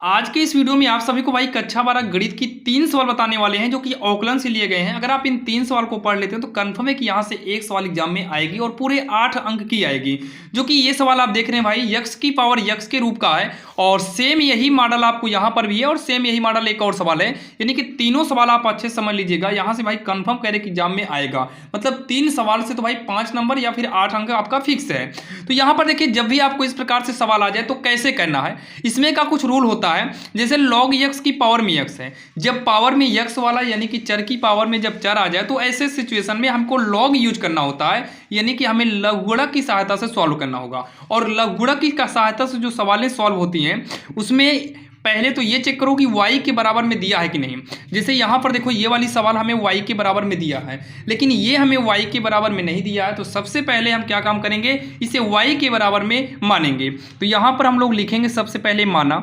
आज के इस वीडियो में आप सभी को भाई कक्षा 12 गणित की 3 सवाल बताने वाले हैं जो कि औकलन से लिए गए हैं। अगर आप इन 3 सवाल को पढ़ लेते हैं तो कंफर्म है कि यहाँ से एक सवाल एग्जाम में आएगी और पूरे 8 अंक की आएगी। जो कि ये सवाल आप देख रहे हैं भाई यक्स की पावर यक्स के रूप का है और सेम यही मॉडल आपको यहाँ पर भी है और सेम यही मॉडल एक और सवाल है। यानी कि तीनों सवाल आप अच्छे से समझ लीजिएगा। यहाँ से भाई कंफर्म कह रहे कि एग्जाम में आएगा, मतलब 3 सवाल से तो भाई 5 नंबर या फिर 8 अंक आपका फिक्स है। तो यहाँ पर देखिए, जब भी आपको इस प्रकार से सवाल आ जाए तो कैसे करना है, इसमें का कुछ रूल होता है। जैसे log यक्स की पावर में यक्स है, जब पावर में यक्स वाला यानी कि चर की पावर में जब चर आ जाए तो ऐसे सिचुएशन में हमको log यूज करना होता है, यानी कि हमें लघुगणक की सहायता से सॉल्व करना होगा। और लघुगणक की सहायता से जो सवालें सॉल्व होती हैं उसमें पहले तो ये चेक करो कि y के बराबर में दिया है कि नहीं। जैसे यहाँ पर देखो, ये वाली सवाल हमें y के बराबर में दिया है लेकिन ये हमें y के बराबर में नहीं दिया है। तो सबसे पहले हम क्या काम करेंगे, इसे y के बराबर में मानेंगे। तो यहाँ पर हम लोग लिखेंगे सबसे पहले माना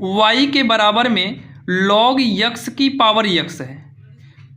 y के बराबर में log यक्स की पावर यक्स है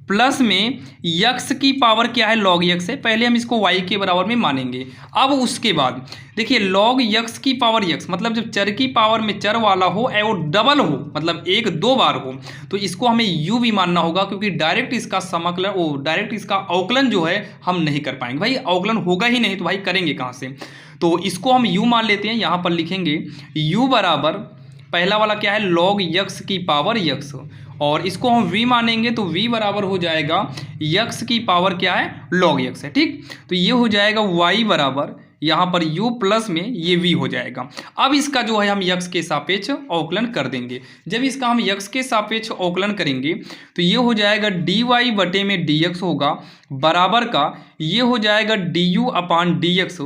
प्लस में यक्स की पावर क्या है, log यक्स है। पहले हम इसको y के बराबर में मानेंगे। अब उसके बाद देखिए log यक्स की पावर यक्स मतलब जब चर की पावर में चर वाला हो और डबल हो, मतलब एक दो बार हो, तो इसको हमें u भी मानना होगा, क्योंकि डायरेक्ट इसका समाकलन डायरेक्ट इसका अवकलन जो है हम नहीं कर पाएंगे। भाई अवकलन होगा ही नहीं तो भाई करेंगे कहाँ से। तो इसको हम u मान लेते हैं। यहाँ पर लिखेंगे u बराबर पहला वाला क्या है, log यक्स की पावर यक्स, और इसको हम v मानेंगे तो v बराबर हो जाएगा यक्स की पावर क्या है, log यक्स है। ठीक, तो ये हो जाएगा y बराबर यहाँ पर u प्लस में ये v हो जाएगा। अब इसका जो है हम यक्स के सापेक्ष अवकलन कर देंगे। जब इसका हम यक्स के सापेक्ष अवकलन करेंगे तो ये हो जाएगा dy बटे में dx होगा बराबर का ये हो जाएगा du अपान dx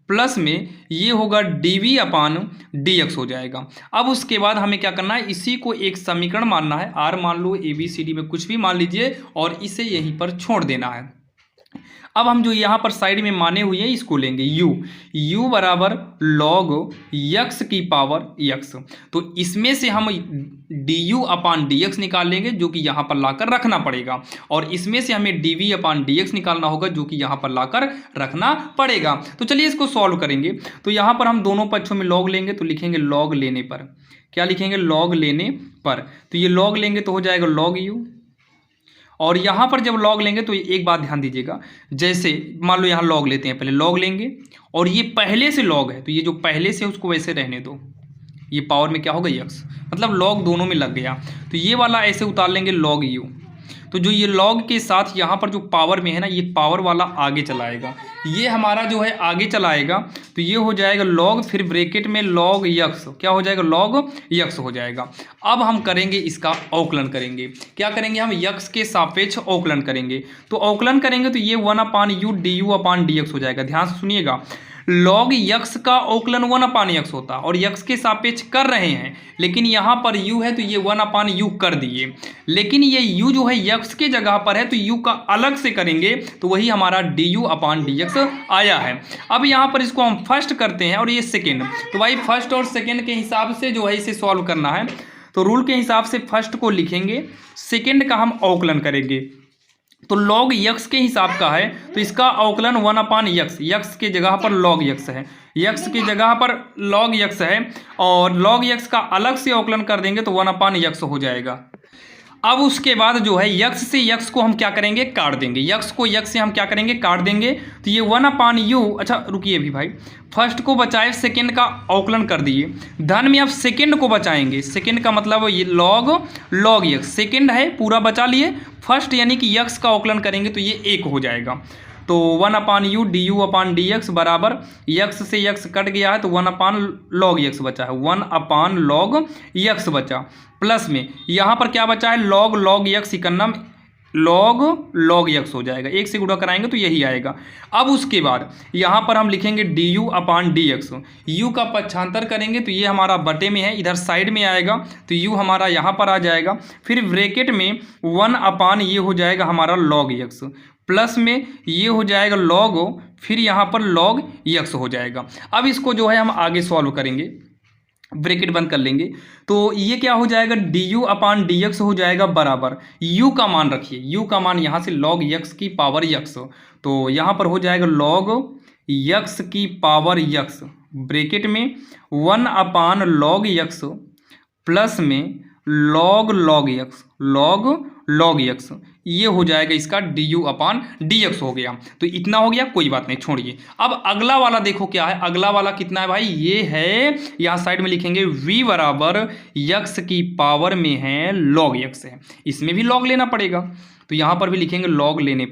प्लस में ये होगा dv अपान dx हो जाएगा। अब उसके बाद हमें क्या करना है, इसी को एक समीकरण मानना है। r मान लो, a b c d में कुछ भी मान लीजिए और इसे यहीं पर छोड़ देना है। अब हम जो यहाँ पर साइड में माने हुए हैं इसको लेंगे u बराबर log यक्स की पावर यक्स। तो इसमें से हम du अपान dx निकाल लेंगे जो कि यहाँ पर लाकर रखना पड़ेगा, और इसमें से हमें dv अपान dx निकालना होगा जो कि यहाँ पर लाकर रखना पड़ेगा। तो चलिए इसको सॉल्व करेंगे। तो यहाँ पर हम दोनों पक्षों में log लेंगे तो लिखेंगे log लेने पर, क्या लिखेंगे, log लेने पर। तो ये log लेंगे तो हो जाएगा log u, और यहाँ पर जब log लेंगे तो एक बात ध्यान दीजिएगा। जैसे मान लो यहाँ log लेते हैं, पहले log लेंगे और ये पहले से log है तो ये जो पहले से उसको वैसे रहने दो, ये पावर में क्या होगा यक्स, मतलब log दोनों में लग गया। तो ये वाला ऐसे उतार लेंगे log u। तो जो ये log के साथ यहाँ पर जो पावर में है ना, ये पावर वाला आगे चलाएगा, ये हमारा जो है आगे चलाएगा। तो ये हो जाएगा log, फिर ब्रैकेट में log यक्स, क्या हो जाएगा, log यक्स हो जाएगा। अब हम करेंगे इसका अवकलन करेंगे। क्या करेंगे, हम यक्स के सापेक्ष अवकलन करेंगे। तो अवकलन करेंगे तो ये 1 अपान यू du अपान dx हो जाएगा। ध्यान से सुनिएगा, log यक्स का अवकलन 1 अपान यक्स होता है और यक्स के सापेक्ष कर रहे हैं, लेकिन यहाँ पर u है तो ये 1 अपान यू कर दिए, लेकिन ये u जो है यक्स के जगह पर है तो u का अलग से करेंगे तो वही हमारा du अपान dx आया है। अब यहाँ पर इसको हम फर्स्ट करते हैं और ये सेकेंड, तो भाई फर्स्ट और सेकेंड के हिसाब से जो है इसे सॉल्व करना है। तो रूल के हिसाब से फर्स्ट को लिखेंगे, सेकेंड का हम अवकलन करेंगे। तो log यक्स के हिसाब का है तो इसका अवकलन 1 अपान यक्स, यक्स के जगह पर log यक्स है, यक्स की जगह पर log यक्स है, और log यक्स का अलग से अवकलन कर देंगे तो 1 अपान यक्स हो जाएगा। अब उसके बाद जो है यक्स से यक्स को हम क्या करेंगे, काट देंगे। यक्स को यक्स से हम क्या करेंगे, काट देंगे। तो ये 1 अपान यू, अच्छा रुकिए अभी भाई, फर्स्ट को बचाए, सेकंड का अवकलन कर दिए, धन में अब सेकंड को बचाएंगे। सेकंड का मतलब ये log यक्स, सेकंड है पूरा बचा लिए, फर्स्ट यानी कि यक्स का अवकलन करेंगे तो ये 1 हो जाएगा। तो 1 अपान यू du अपान dx बराबर यक्स से यक्स कट गया है तो 1 अपान log यक्स बचा है, 1 अपान log यक्स बचा, प्लस में यहाँ पर क्या बचा है, log यक्स इकन्नम log यक्स हो जाएगा, एक से गुणा कराएंगे तो यही आएगा। अब उसके बाद यहाँ पर हम लिखेंगे du अपान dx, u का पक्षांतर करेंगे तो ये हमारा बटे में है, इधर साइड में आएगा तो u हमारा यहाँ पर आ जाएगा, फिर ब्रैकेट में 1 अपान ये हो जाएगा हमारा log यक्स, प्लस में ये हो जाएगा log, फिर यहाँ पर log यक्स हो जाएगा। अब इसको जो है हम आगे सॉल्व करेंगे, ब्रैकेट बंद कर लेंगे तो ये क्या हो जाएगा, du अपान dx हो जाएगा बराबर, u का मान रखिए, u का मान यहाँ से log यक्स की पावर यक्स, तो यहाँ पर हो जाएगा log यक्स की पावर यक्स, ब्रैकेट में 1 अपान log यक्स प्लस में log x, log x, ये हो जाएगा इसका du/dx हो गया। तो इतना हो गया, कोई बात नहीं, छोड़िए। अब अगला वाला देखो क्या है, अगला वाला कितना है भाई, ये है, यहाँ साइड में लिखेंगे v बराबर x की पावर में है log x है, इसमें भी log लेना पड़ेगा, तो यहाँ पर भी लिखेंगे log लेने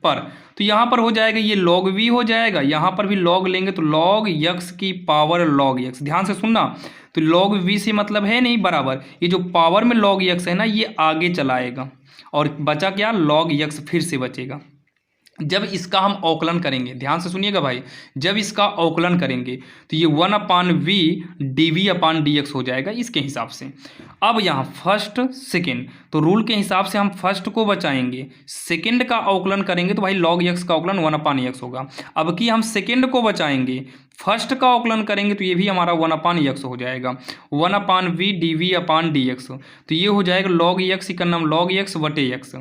पर, तो यहाँ पर हो जाएगा ये log v हो जाएगा, यहाँ पर भी log लेंगे तो log x की पावर log x, ध्यान से सुनना, तो log v से मतलब है नहीं बराबर, ये जो पावर में log x है ना, ये आगे चलाएगा और बचा क्या, log x फिर से बचेगा। जब इसका हम अवकलन करेंगे, ध्यान से सुनिएगा भाई, जब इसका अवकलन करेंगे तो ये 1/v dv/dx हो जाएगा इसके हिसाब से। अब यहाँ फर्स्ट सेकेंड, तो रूल के हिसाब से हम फर्स्ट को बचाएंगे, सेकेंड का अवकलन करेंगे तो भाई log x का अवकलन 1/x होगा। अब कि हम सेकेंड को बचाएंगे, फर्स्ट का अवकलन करेंगे तो ये भी हमारा 1/x हो जाएगा, 1/v dv/dx, तो ये हो जाएगा log x का नाम log x बटे x,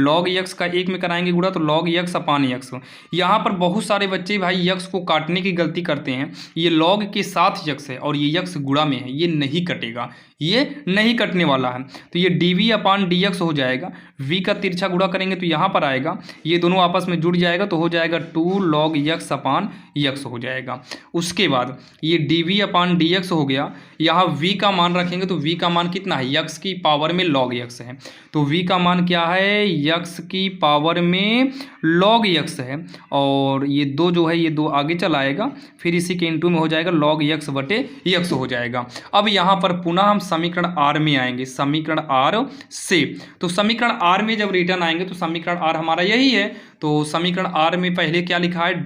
log x का एक में कराएंगे गुणा तो log x/x। यहाँ पर बहुत सारे बच्चे भाई x को काटने की गलती करते हैं, ये log के साथ x है और ये x गुणा में है, ये नहीं कटेगा, ये नहीं कटने वाला है, तो ये dv/dx हो जाएगा, v का तिरछा गुणा करेंगे तो यहाँ पर आएगा, ये दोनों आपस में जुड़ जाएगा तो हो जाएगा 2 log x/x हो जाएगा। उसके बाद ये dv/dx हो गया, यहाँ v का मान रखेंगे तो v का मान कितना है, x की पावर में log x है, तो v का मान क्या है, x की पावर में log x है, और ये दो जो है ये दो आगे चलाएगा, फिर इसी के इंटू में हो जाएगा log x बटे x हो जाएगा। अब यहाँ पर पुनः हम समीकरण r में आएंगे, समीकरण r से, तो समीकरण r में जब रिटर्न आएंगे तो समीकरण r हमारा यही है, तो समीकरण r में पहले क्या लिखा है,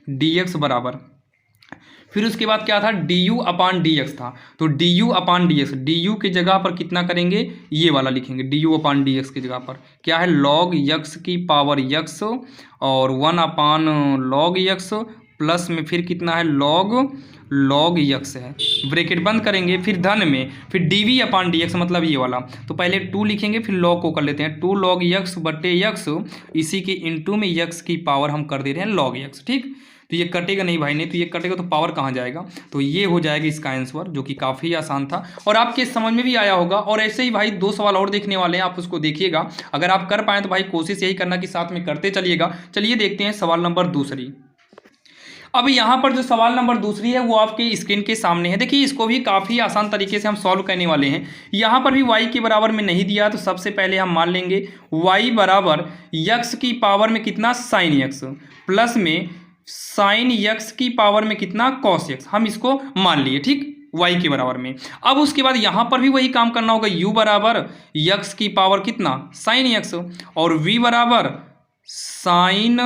dy/dx बराबर, फिर उसके बाद क्या था, du/dx था, तो du/dx, du की जगह पर कितना करेंगे, ये वाला लिखेंगे, du/dx की जगह पर क्या है, log x की पावर x और 1/log x प्लस में फिर कितना है, log x है, ब्रैकेट बंद करेंगे, फिर धन में, फिर dv/dx मतलब ये वाला, तो पहले 2 लिखेंगे फिर log को कर लेते हैं, 2 log x बटे x, इसी के इंटू में x की पावर हम कर दे रहे हैं log x, ठीक, तो ये कटेगा नहीं भाई, नहीं तो ये कटेगा तो पावर कहाँ जाएगा, तो ये हो जाएगा इसका आंसर, जो कि काफ़ी आसान था और आपके समझ में भी आया होगा। और ऐसे ही भाई 2 सवाल और देखने वाले हैं, आप उसको देखिएगा, अगर आप कर पाएँ तो भाई कोशिश यही करना कि साथ में करते चलिएगा। चलिए देखते हैं सवाल नंबर 2। अब यहाँ पर जो सवाल नंबर 2 है वो आपके स्क्रीन के सामने है, देखिए इसको भी काफ़ी आसान तरीके से हम सॉल्व करने वाले हैं। यहाँ पर भी y के बराबर में नहीं दिया, तो सबसे पहले हम मान लेंगे y बराबर x की पावर में कितना, sin x, प्लस में sin x की पावर में कितना, cos x, हम इसको मान लिए, ठीक, y के बराबर में। अब उसके बाद यहाँ पर भी वही काम करना होगा, u बराबर x की पावर कितना, sin x, और v बराबर sin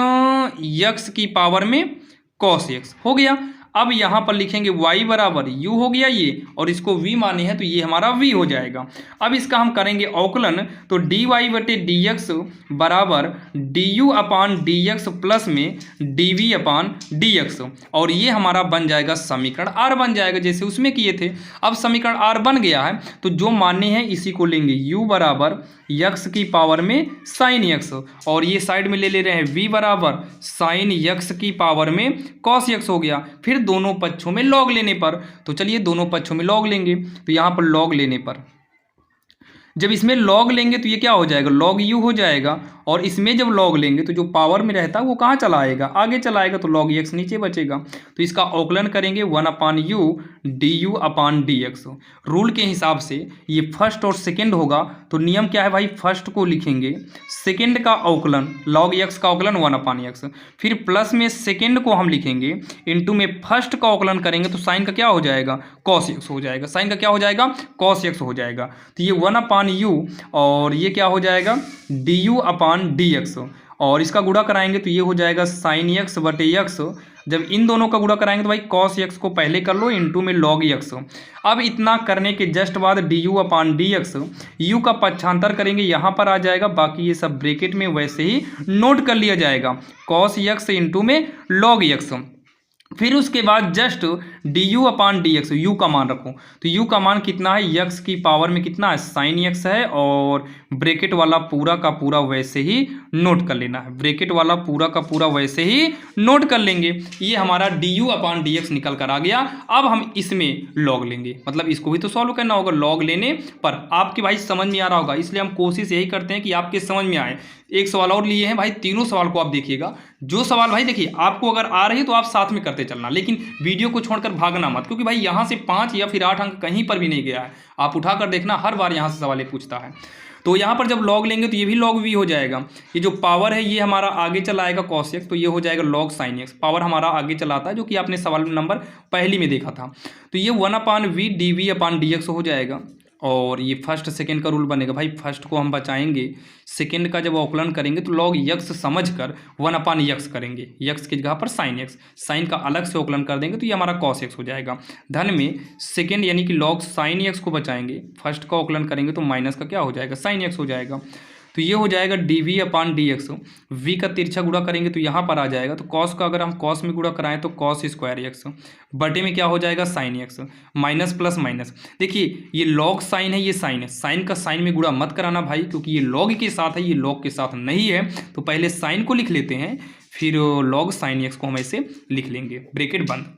x की पावर में cos x हो गया। अब यहाँ पर लिखेंगे y बराबर u हो गया ये, और इसको v माने हैं तो ये हमारा v हो जाएगा। अब इसका हम करेंगे अवकलन, तो dy/dx बराबर du/dx प्लस में dv/dx, और ये हमारा बन जाएगा समीकरण r बन जाएगा, जैसे उसमें किए थे। अब समीकरण r बन गया है तो जो मानने हैं इसी को लेंगे, u बराबर x की पावर में sin x, और ये साइड में ले रहे हैं v बराबर sin x की पावर में cos x हो गया, फिर दोनों पक्षों में log लेने पर, तो चलिए दोनों पक्षों में log लेंगे, तो यहाँ पर log लेने पर जब इसमें log लेंगे तो ये क्या हो जाएगा, log u हो जाएगा, और इसमें जब log लेंगे तो जो पावर में रहता है वो कहाँ चला आएगा, आगे चला आएगा, तो log x नीचे बचेगा, तो इसका अवकलन करेंगे 1/u du/dx। रूल के हिसाब से ये फर्स्ट और सेकंड होगा, तो नियम क्या है भाई, फर्स्ट को लिखेंगे, सेकंड का अवकलन log x का अवकलन 1/x, फिर प्लस में सेकंड को हम लिखेंगे, इंटू में फर्स्ट का अवकलन करेंगे तो साइन का क्या हो जाएगा, cos x हो जाएगा, साइन का क्या हो जाएगा, cos x हो जाएगा, तो ये 1/u और ये क्या हो जाएगा, du/dx, और इसका गुणा कराएंगे तो ये हो जाएगा sin x बटे x, जब इन दोनों का गुणा कराएंगे तो भाई cos x को पहले कर लो, इंटू में log x। अब इतना करने के जस्ट बाद du/dx, u का पक्षांतर करेंगे, यहाँ पर आ जाएगा, बाकी ये सब ब्रैकेट में वैसे ही नोट कर लिया जाएगा, cos x इंटू में log x, फिर उसके बाद just D U upon D x, you का मान रखो, तो यू का मान कितना है, यक्स की पावर में कितना है, साइन यक्स है, और ब्रैकेट वाला पूरा का पूरा वैसे ही नोट कर लेना है, ब्रैकेट वाला पूरा का पूरा वैसे ही नोट कर लेंगे। ये हमारा D U upon D x निकल कर आ गया। अब हम इसमें लॉग लेंगे, मतलब इसको भी तो सॉल्व करना होगा लॉग लेने पर। आपकी भाई समझ में आ रहा होगा, इसलिए हम कोशिश यही करते हैं कि आपके समझ में आए। एक सवाल और लिए हैं भाई, तीनों सवाल को आप देखिएगा। जो सवाल भाई देखिए आपको अगर आ रही है तो आप साथ में करते चलना, लेकिन वीडियो को छोड़कर भागना मत, क्योंकि भाई यहाँ से 5 या फिर 8 अंक कहीं पर भी नहीं गया है। आप उठाकर देखना, हर बार यहाँ से सवाल पूछता है। तो यहाँ पर जब लॉग लेंगे तो ये भी लॉग वी हो जाएगा। ये जो पावर है ये हमारा आगे चला आएगा कॉस एक्स, तो ये हो जाएगा लॉग साइन एक्स। पावर हमारा आगे चलाता है, जो कि आपने सवाल नंबर पहली में देखा था। तो ये 1 upon V D V upon D X हो जाएगा। और ये फर्स्ट सेकंड का रूल बनेगा भाई, फर्स्ट को हम बचाएंगे, सेकंड का जब अवकलन करेंगे तो लॉग यक्स समझ कर 1 अपान यक्स करेंगे, यक्स की जगह पर साइन एक्स, साइन का अलग से अवकलन कर देंगे तो ये हमारा कॉस एक्स हो जाएगा। धन में सेकंड यानी कि लॉग साइन एक्स को बचाएंगे, फर्स्ट का अवकलन करेंगे तो माइनस का क्या हो जाएगा, साइन एक्स हो जाएगा। तो ये हो जाएगा D V upon D X, V का तिरछा गुणा करेंगे तो यहाँ पर आ जाएगा, तो कॉस का अगर हम कॉस में गुणा कराएं तो कॉस स्क्वायर एक्स बटे में क्या हो जाएगा, sine x, minus plus minus. देखिए ये लॉग साइन है, ये साइन है, साइन का साइन में गुणा मत कराना भाई, क्योंकि ये लॉग के साथ है, ये लॉग के साथ नहीं है। तो पहले साइन को लिख लेते हैं, फिर लॉग साइन एक्स को हम ऐसे लिख लेंगे, ब्रैकेट बंद।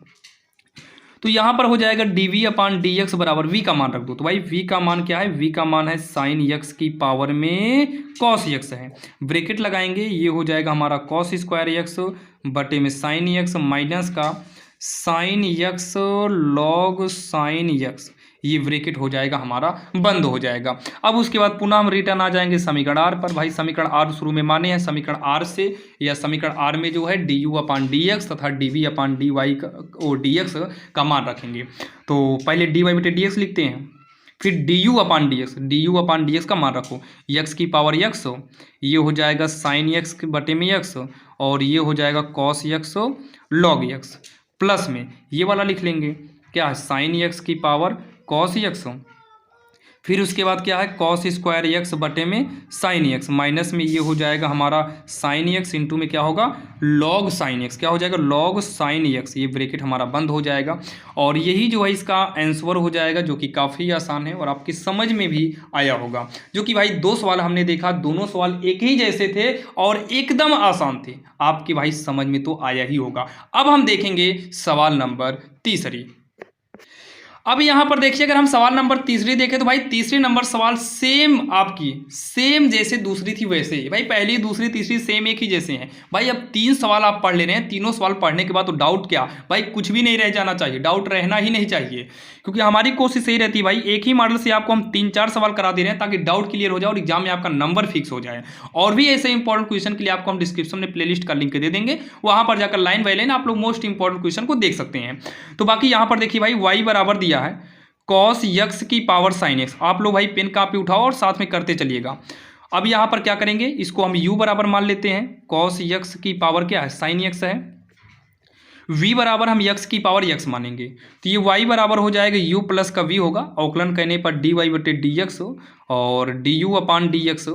तो यहाँ पर हो जाएगा D V upon D x बराबर वी का मान रख दो। तो भाई वी का मान क्या है, वी का मान है साइन एक्स की पावर में कॉस एक्स है, ब्रैकेट लगाएंगे, ये हो जाएगा हमारा कॉस स्क्वायर एक्स बटे में साइन एक्स माइनस का sine x log sine x, ये ब्रैकेट हो जाएगा हमारा बंद हो जाएगा। अब उसके बाद पुनः हम रिटर्न आ जाएंगे समीकरण आर पर। भाई समीकरण आर शुरू में माने हैं, समीकरण आर से या समीकरण आर में जो है D U upon D X तथा D V upon D Y और डी एक्स का मान रखेंगे। तो पहले डी वाई बटे डी एक्स लिखते हैं, फिर D U upon D X, D U upon D X का मान रखो, एक्स की पावर एक्स, ये हो जाएगा साइन एक्स बटे में एक्स, और ये हो जाएगा cos x log x, plus में ये वाला लिख लेंगे क्या है, साइन एक्स की पावर कॉस एक्स, फिर उसके बाद क्या है कॉस स्क्वायर एक्स बटे में साइन एक्स, माइनस में ये हो जाएगा हमारा साइन एक्स, इंटू में क्या होगा लॉग साइन एक्स, क्या हो जाएगा लॉग साइन एक्स, ये ब्रैकेट हमारा बंद हो जाएगा। और यही जो है इसका आंसर हो जाएगा, जो कि काफ़ी आसान है और आपकी समझ में भी आया होगा। जो कि भाई 2 सवाल हमने देखा, दोनों सवाल एक ही जैसे थे और एकदम आसान थे, आपकी भाई समझ में तो आया ही होगा। अब हम देखेंगे सवाल नंबर तीसरी। अब यहाँ पर देखिए, अगर हम सवाल नंबर तीसरी देखें तो भाई तीसरे नंबर सवाल सेम आपकी सेम जैसे दूसरी थी वैसे ही, भाई पहली दूसरी तीसरी सेम एक ही जैसे हैं। भाई अब 3 सवाल आप पढ़ ले रहे हैं, तीनों सवाल पढ़ने के बाद तो डाउट क्या भाई कुछ भी नहीं रह जाना चाहिए, डाउट रहना ही नहीं चाहिए, क्योंकि हमारी कोशिश यही रहती है भाई एक ही मॉडल से आपको हम 3-4 सवाल करा दे रहे हैं ताकि डाउट क्लियर हो जाए और एग्जाम में आपका नंबर फिक्स हो जाए। और भी ऐसे इंपॉर्टेंट क्वेश्चन के लिए आपको हम डिस्क्रिप्शन में प्लेलिस्ट का लिंक दे देंगे, वहां पर जाकर लाइन बाय लाइन आप लोग मोस्ट इंपॉर्टेंट क्वेश्चन को देख सकते हैं। तो बाकी यहाँ पर देखिए भाई वाई बराबर दिया है कॉस यक्स की पावर साइन एक्स, आप लोग भाई पेन कापी उठाओ और साथ में करते चलिएगा। अब यहाँ पर क्या करेंगे, इसको हम u बराबर मान लेते हैं, कॉस यक्स की पावर क्या है साइन एक्स है, v बराबर हम x की पावर x मानेंगे, तो ये y बराबर हो जाएगा u प्लस का v होगा, अवकलन करने पर डी वाई बटे डी एक्स और D U upon D X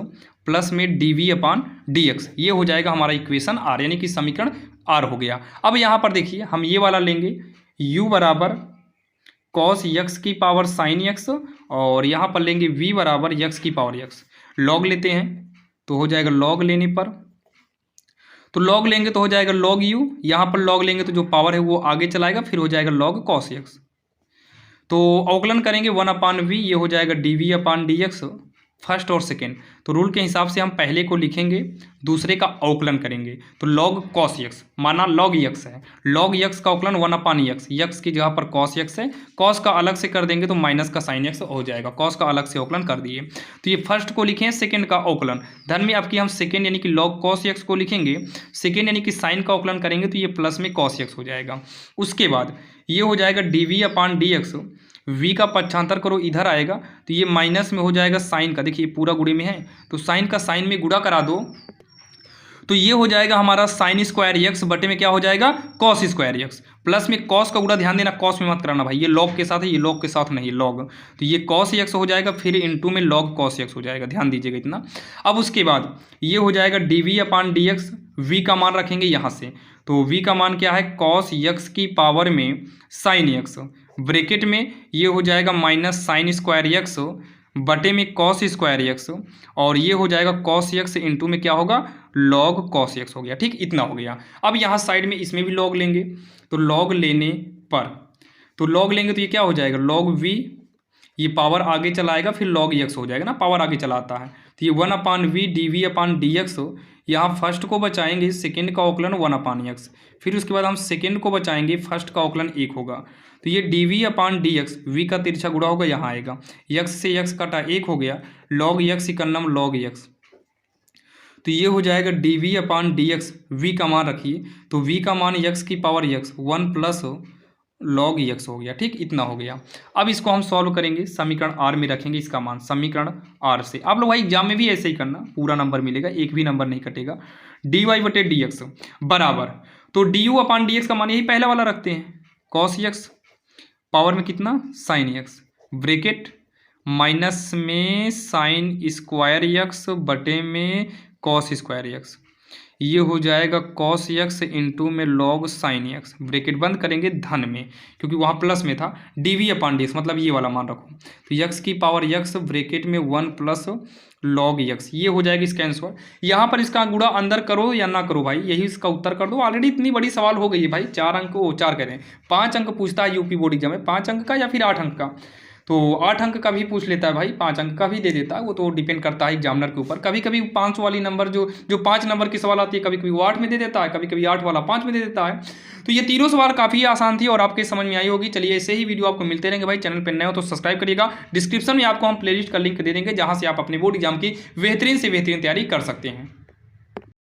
plus में D V upon D X, ये हो जाएगा हमारा इक्वेशन आर, यानी कि समीकरण आर हो गया। अब यहाँ पर देखिए हम ये वाला लेंगे, u बराबर कॉस यक्स की पावर साइन एक्स, और यहाँ पर लेंगे v बराबर यक्स की पावर x, लॉग लेते हैं तो हो जाएगा लॉग लेने पर, तो लॉग लेंगे तो हो जाएगा लॉग u, यहाँ पर लॉग लेंगे तो जो पावर है वो आगे चलाएगा, फिर हो जाएगा लॉग कॉस एक्स। तो अवकलन करेंगे 1 अपान वी, ये हो जाएगा D V upon D x first और सेकेंड। तो रूल के हिसाब से हम पहले को लिखेंगे, दूसरे का अवकलन करेंगे, तो लॉग कॉस एक्स माना लॉग यक्स है, लॉग यक्स का अवकलन 1 अपान यक्स, यक्स की जगह पर कॉस यक्स है, कॉस का अलग से कर देंगे तो माइनस का साइन एक्स हो जाएगा, कॉस का अलग से अवकलन कर दिए। तो ये फर्स्ट को लिखें, सेकेंड का अवकलन, धन में आपकी हम सेकेंड यानी कि लॉग कॉस एक्स को लिखेंगे, सेकेंड यानी कि साइन का अवकलन करेंगे तो ये प्लस में कॉस एक्स हो जाएगा। उसके बाद ये हो जाएगा D V upon D x, v का पक्षांतर करो इधर आएगा तो ये माइनस में हो जाएगा साइन का, देखिए पूरा गुणे में है तो साइन का साइन में गुणा करा दो, तो ये हो जाएगा हमारा साइन स्क्वायर एक्स बटे में क्या हो जाएगा कॉस स्क्वायर एक्स, प्लस में कॉस का गुणा ध्यान देना, कॉस में मत कराना भाई, ये लॉग के साथ है, ये लॉग के साथ नहीं लॉग, तो ये कॉस एक्स हो जाएगा, फिर इनटू में लॉग कॉस एक्स हो जाएगा, ध्यान दीजिएगा इतना। अब उसके बाद ये हो जाएगा D V upon D X, V का मान रखेंगे यहाँ से, तो v का मान क्या है, कॉस यक्स की पावर में साइन यक्स, ब्रैकेट में ये हो जाएगा माइनस साइन स्क्वायर यक्स बटे में कॉस स्क्वायर यक्स, और ये हो जाएगा कॉस यक्स इंटू में क्या होगा, लॉग कॉस यक्स हो गया। ठीक, इतना हो गया। अब यहाँ साइड में इसमें भी लॉग लेंगे, तो लॉग लेने पर, तो लॉग लेंगे तो ये क्या हो जाएगा, लॉग वी, ये पावर आगे चलाएगा फिर लॉग यक्स हो जाएगा ना, पावर आगे चलाता है। तो ये 1/v dv/dx हो, यहाँ फर्स्ट को बचाएंगे, सेकेंड का अवकलन 1/x, फिर उसके बाद हम सेकेंड को बचाएंगे, फर्स्ट का अवकलन 1 होगा। तो ये dv/dx, v का तिरछा गुणा होगा, यहाँ आएगा, x से x कटा 1 हो गया, log x इकन्नम log x, तो ये हो जाएगा dv/dx, v का मान रखिए, तो v का मान x की power x 1 plus log x हो गया। ठीक, इतना हो गया। अब इसको हम सॉल्व करेंगे, समीकरण r में रखेंगे इसका मान, समीकरण r से। आप लोग भाई एग्जाम में भी ऐसे ही करना, पूरा नंबर मिलेगा, एक भी नंबर नहीं कटेगा। dy/dx बराबर, तो du/dx का मान यही पहला वाला रखते हैं, cos x पावर में कितना, साइन x, ब्रैकेट माइनस में साइन स्क्वायर यक्स बटे में कॉस स्क्वायर यक्स, ये हो जाएगा कॉस यक्स इंटू में लॉग साइन यक्स, ब्रैकेट बंद करेंगे धन में क्योंकि वहाँ प्लस में था, dv/dx मतलब ये वाला मान रखो, तो यक्स की पावर यक्स ब्रैकेट में 1 प्लस लॉग यक्स, ये हो जाएगा इसका आंसर। यहाँ पर इसका गुणा अंदर करो या ना करो भाई, यही इसका उत्तर कर दो। ऑलरेडी इतनी बड़ी सवाल हो गई है भाई, 4 अंक, 4 करें 5 अंक पूछता है यूपी बोर्ड एग्जाम में, 5 अंक का या फिर 8 अंक का, तो 8 अंक का भी पूछ लेता है भाई, 5 अंक का भी दे देता है, वो तो डिपेंड करता है एग्जामिनर के ऊपर। कभी कभी 5 वाली नंबर जो 5 नंबर की सवाल आती है, कभी कभी वो 8 में दे देता है, कभी कभी 8 वाला 5 में दे देता है। तो ये तीनों सवाल काफ़ी आसान थी और आपके समझ में आई होगी। चलिए ऐसे ही वीडियो आपको मिलते रहेंगे भाई, चैनल पर नए हो तो सब्सक्राइब करिएगा। डिस्क्रिप्शन में आपको हम प्लेलिस्ट का लिंक दे देंगे जहाँ से आप अपने बोर्ड एग्जाम की बेहतरीन से बेहतरीन तैयारी कर सकते हैं।